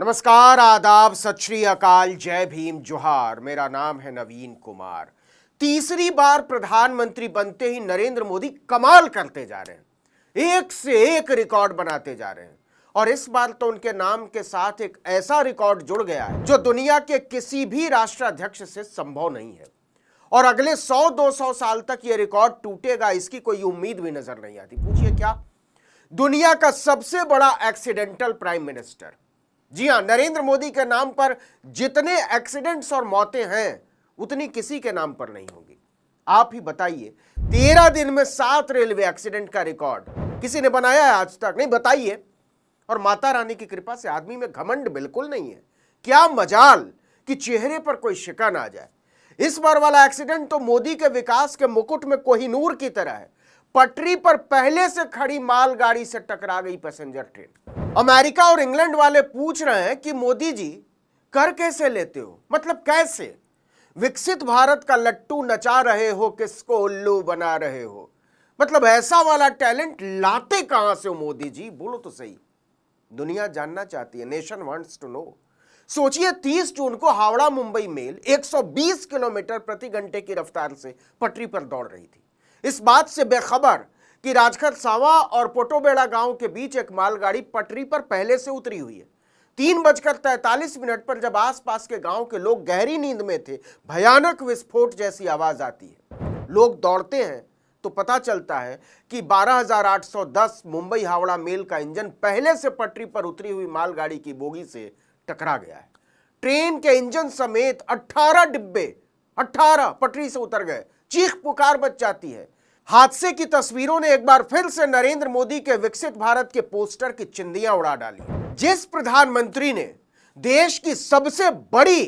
नमस्कार, आदाब, सत श्री अकाल, जय भीम, जोहार। मेरा नाम है नवीन कुमार। तीसरी बार प्रधानमंत्री बनते ही नरेंद्र मोदी कमाल करते जा रहे हैं, एक से एक रिकॉर्ड बनाते जा रहे हैं। और इस बार तो उनके नाम के साथ एक ऐसा रिकॉर्ड जुड़ गया है जो दुनिया के किसी भी राष्ट्राध्यक्ष से संभव नहीं है। और अगले 100-200 साल तक यह रिकॉर्ड टूटेगा, इसकी कोई उम्मीद भी नजर नहीं आती। पूछिए क्या? दुनिया का सबसे बड़ा एक्सीडेंटल प्राइम मिनिस्टर। जी हां, नरेंद्र मोदी के नाम पर जितने एक्सीडेंट्स और मौतें हैं उतनी किसी के नाम पर नहीं होगी। आप ही बताइए, 13 दिन में 7 रेलवे एक्सीडेंट का रिकॉर्ड किसी ने बनाया है आज तक? नहीं, बताइए। और माता रानी की कृपा से आदमी में घमंड बिल्कुल नहीं है। क्या मजाल कि चेहरे पर कोई शिकन आ जाए। इस बार वाला एक्सीडेंट तो मोदी के विकास के मुकुट में कोहिनूर की तरह है। पटरी पर पहले से खड़ी मालगाड़ी से टकरा गई पैसेंजर ट्रेन। अमेरिका और इंग्लैंड वाले पूछ रहे हैं कि मोदी जी कर कैसे लेते हो, मतलब कैसे? विकसित भारत का लट्टू नचा रहे हो, किसको उल्लू बना रहे हो? मतलब ऐसा वाला टैलेंट लाते कहां से हो मोदी जी? बोलो तो सही। दुनिया जानना चाहती है, नेशन वांट्स टू नो। सोचिए, 30 जून को हावड़ा मुंबई मेल 120 किलोमीटर प्रति घंटे की रफ्तार से पटरी पर दौड़ रही थी, इस बात से बेखबर कि राजखर सावा और पोटोबेड़ा गांव के बीच एक मालगाड़ी पटरी पर पहले से उतरी हुई है। 3:43 पर जब आसपास के गांव के लोग गहरी नींद में थे, भयानक विस्फोट जैसी आवाज आती है। लोग दौड़ते हैं तो पता चलता है कि 12,810 मुंबई हावड़ा मेल का इंजन पहले से पटरी पर उतरी हुई मालगाड़ी की बोगी से टकरा गया है। ट्रेन के इंजन समेत 18 डिब्बे 18 पटरी से उतर गए। चीख पुकार मच जाती है। हादसे की तस्वीरों ने एक बार फिर से नरेंद्र मोदी के विकसित भारत के पोस्टर की चिंदियां उड़ा डाली। जिस प्रधानमंत्री ने देश की सबसे बड़ी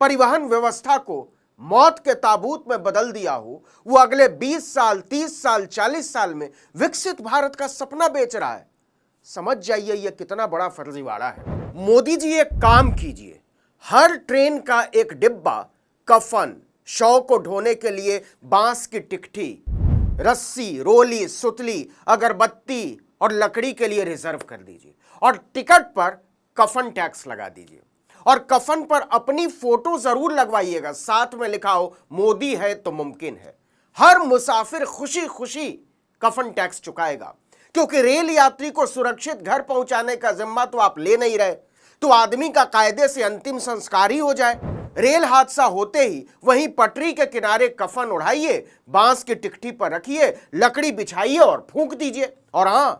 परिवहन व्यवस्था को मौत के ताबूत में बदल दिया हो, वो अगले 20 साल, 30 साल, 40 साल में विकसित भारत का सपना बेच रहा है। समझ जाइए यह कितना बड़ा फर्जीवाड़ा है। मोदी जी, एक काम कीजिए, हर ट्रेन का एक डिब्बा कफन, शव को ढोने के लिए बांस की टिकठी, रस्सी, रोली, सुतली, अगरबत्ती और लकड़ी के लिए रिजर्व कर दीजिए। और टिकट पर कफन टैक्स लगा दीजिए। और कफन पर अपनी फोटो जरूर लगवाइएगा, साथ में लिखा हो मोदी है तो मुमकिन है। हर मुसाफिर खुशी खुशी कफन टैक्स चुकाएगा, क्योंकि रेल यात्री को सुरक्षित घर पहुंचाने का जिम्मा तो आप ले नहीं रहे, तो आदमी का कायदे से अंतिम संस्कार ही हो जाए। रेल हादसा होते ही वहीं पटरी के किनारे कफन उड़ाइए, बांस की टिकठी पर रखिए, लकड़ी बिछाइए और फूंक दीजिए। और हां,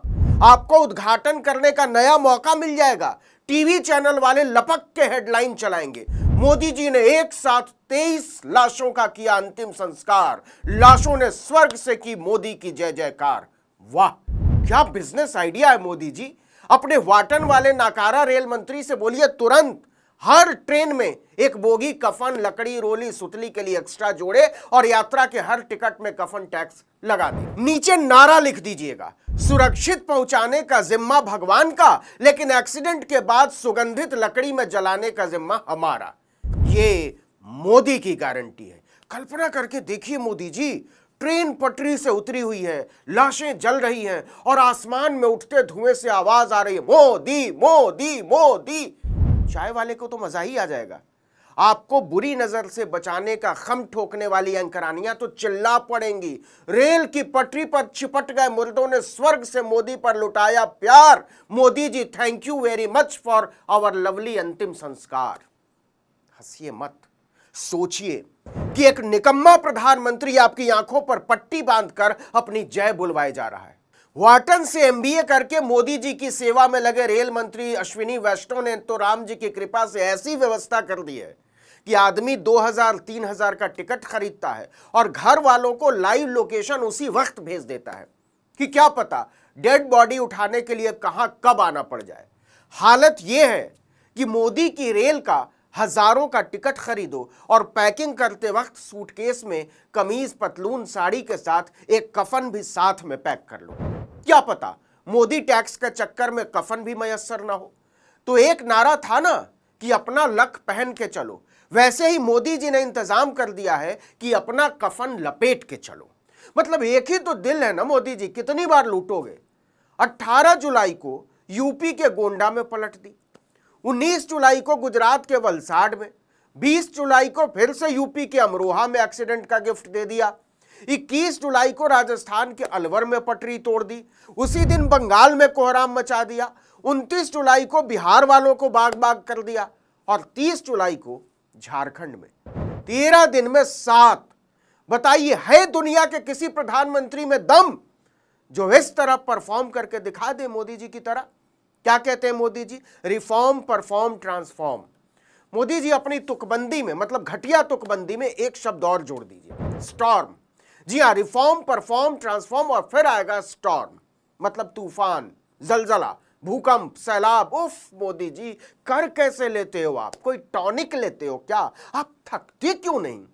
आपको उद्घाटन करने का नया मौका मिल जाएगा। टीवी चैनल वाले लपक के हेडलाइन चलाएंगे, मोदी जी ने एक साथ 23 लाशों का किया अंतिम संस्कार, लाशों ने स्वर्ग से की मोदी की जय जयकार। वाह, क्या बिजनेस आइडिया है मोदी जी। अपने वाटन वाले नाकारा रेल मंत्री से बोलिए तुरंत हर ट्रेन में एक बोगी कफन, लकड़ी, रोली, सुतली के लिए एक्स्ट्रा जोड़े और यात्रा के हर टिकट में कफन टैक्स लगा दे। नीचे नारा लिख दीजिएगा, सुरक्षित पहुंचाने का जिम्मा भगवान का, लेकिन एक्सीडेंट के बाद सुगंधित लकड़ी में जलाने का जिम्मा हमारा। ये मोदी की गारंटी है। कल्पना करके देखिए मोदी जी, ट्रेन पटरी से उतरी हुई है, लाशें जल रही हैं और आसमान में उठते धुएं से आवाज आ रही है, मोदी मोदी मोदी। चाय वाले को तो मजा ही आ जाएगा। आपको बुरी नजर से बचाने का खम ठोकने वाली एंकरानियां तो चिल्ला पड़ेंगी, रेल की पटरी पर चिपट गए मुर्दों ने स्वर्ग से मोदी पर लुटाया प्यार। Modi ji, thank you very much for our lovely अंतिम संस्कार। हंसिए मत, सोचिए कि एक निकम्मा प्रधानमंत्री आपकी आंखों पर पट्टी बांधकर अपनी जय बुलवाए जा रहा है। वाटन से एमबीए करके मोदी जी की सेवा में लगे रेल मंत्री अश्विनी वैष्णव ने तो राम जी की कृपा से ऐसी व्यवस्था कर दी है कि आदमी 2000-3000 का टिकट खरीदता है और घर वालों को लाइव लोकेशन उसी वक्त भेज देता है कि क्या पता डेड बॉडी उठाने के लिए कहां कब आना पड़ जाए। हालत यह है कि मोदी की रेल का हजारों का टिकट खरीदो और पैकिंग करते वक्त सूटकेस में कमीज, पतलून, साड़ी के साथ एक कफन भी साथ में पैक कर लो। क्या पता मोदी टैक्स के चक्कर में कफन भी मयस्सर ना हो। तो एक नारा था ना कि अपना लक पहन के चलो, वैसे ही मोदी जी ने इंतजाम कर दिया है कि अपना कफन लपेट के चलो। मतलब एक ही तो दिल है ना मोदी जी, कितनी बार लूटोगे। 18 जुलाई को यूपी के गोंडा में पलट दी, 19 जुलाई को गुजरात के वलसाड में, 20 जुलाई को फिर से यूपी के अमरोहा में एक्सीडेंट का गिफ्ट दे दिया, 21 जुलाई को राजस्थान के अलवर में पटरी तोड़ दी, उसी दिन बंगाल में कोहराम मचा दिया, 29 जुलाई को बिहार वालों को बाग बाग कर दिया और 30 जुलाई को झारखंड में। 13 दिन में 7। बताइए, है दुनिया के किसी प्रधानमंत्री में दम जो इस तरह परफॉर्म करके दिखा दे मोदी जी की तरह? क्या कहते हैं Modi ji? Reform, perform, transform. Modi ji अपनी तुकबंदी में, मतलब घटिया तुकबंदी में, एक शब्द और जोड़ दीजिए, स्टॉर्म। जी हां, रिफॉर्म, परफॉर्म, ट्रांसफॉर्म और फिर आएगा स्टॉर्म, मतलब तूफान, जलजला, भूकंप, सैलाब। उफ मोदी जी, कर कैसे लेते हो आप? कोई टॉनिक लेते हो क्या? आप थकते क्यों नहीं?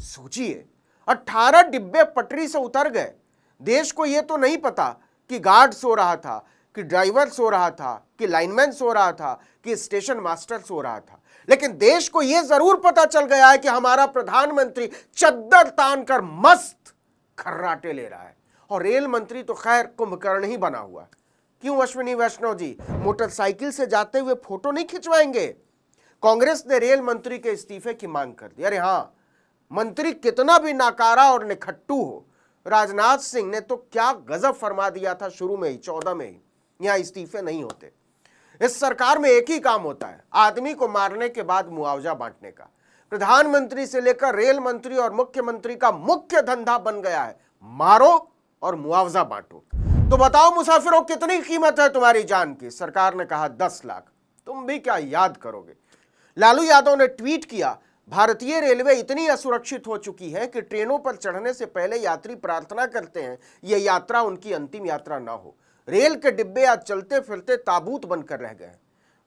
सोचिए, 18 डिब्बे पटरी से उतर गए। देश को यह तो नहीं पता कि गार्ड सो रहा था, कि ड्राइवर सो रहा था, कि लाइनमैन सो रहा था, कि स्टेशन मास्टर सो रहा था, लेकिन देश को यह जरूर पता चल गया है कि हमारा प्रधानमंत्री चद्दर तान कर मस्त खर्राटे ले रहा है। और रेल मंत्री तो खैर कुंभकर्ण ही बना हुआ है। क्यों अश्विनी वैष्णव जी मोटरसाइकिल से जाते हुए फोटो नहीं खिंचवाएंगे? कांग्रेस ने रेल मंत्री के इस्तीफे की मांग कर दी। अरे हां, मंत्री कितना भी नाकारा और निखट्टू हो, राजनाथ सिंह ने तो क्या गजब फरमा दिया था शुरू में ही, 14 में ही, यहां इस्तीफे नहीं होते। इस सरकार में एक ही काम होता है, आदमी को मारने के बाद मुआवजा बांटने का। प्रधानमंत्री से लेकर रेल मंत्री और मुख्यमंत्री का मुख्य धंधा बन गया है, मारो और मुआवजा बांटो। तो बताओ मुसाफिरों, कितनी कीमत है तुम्हारी जान की? सरकार ने कहा 10 लाख। तुम भी क्या याद करोगे? लालू यादव ने ट्वीट किया, भारतीय रेलवे इतनी असुरक्षित हो चुकी है कि ट्रेनों पर चढ़ने से पहले यात्री प्रार्थना करते हैं यह यात्रा उनकी अंतिम यात्रा ना हो। रेल के डिब्बे आज चलते फिरते ताबूत बनकर रह गए।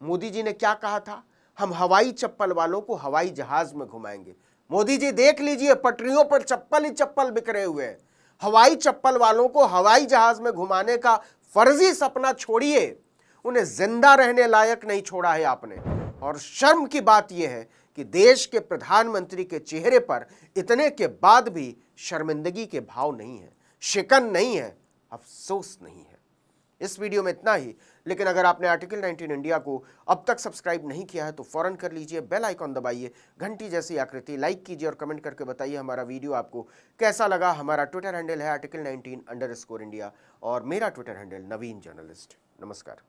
मोदी जी ने क्या कहा था? हम हवाई चप्पल वालों को हवाई जहाज में घुमाएंगे। मोदी जी देख लीजिए, पटरियों पर चप्पल ही चप्पल बिखरे हुए हैं। हवाई चप्पल वालों को हवाई जहाज में घुमाने का फर्जी सपना छोड़िए, उन्हें जिंदा रहने लायक नहीं छोड़ा है आपने। और शर्म की बात यह है कि देश के प्रधानमंत्री के चेहरे पर इतने के बाद भी शर्मिंदगी के भाव नहीं है, शिकन नहीं है, अफसोस नहीं है। इस वीडियो में इतना ही, लेकिन अगर आपने आर्टिकल 19 इंडिया को अब तक सब्सक्राइब नहीं किया है तो फौरन कर लीजिए, बेल आइकॉन दबाइए, घंटी जैसी आकृति, लाइक कीजिए और कमेंट करके बताइए हमारा वीडियो आपको कैसा लगा। हमारा ट्विटर हैंडल है article19_India और मेरा ट्विटर हैंडल नवीन जर्नलिस्ट। नमस्कार।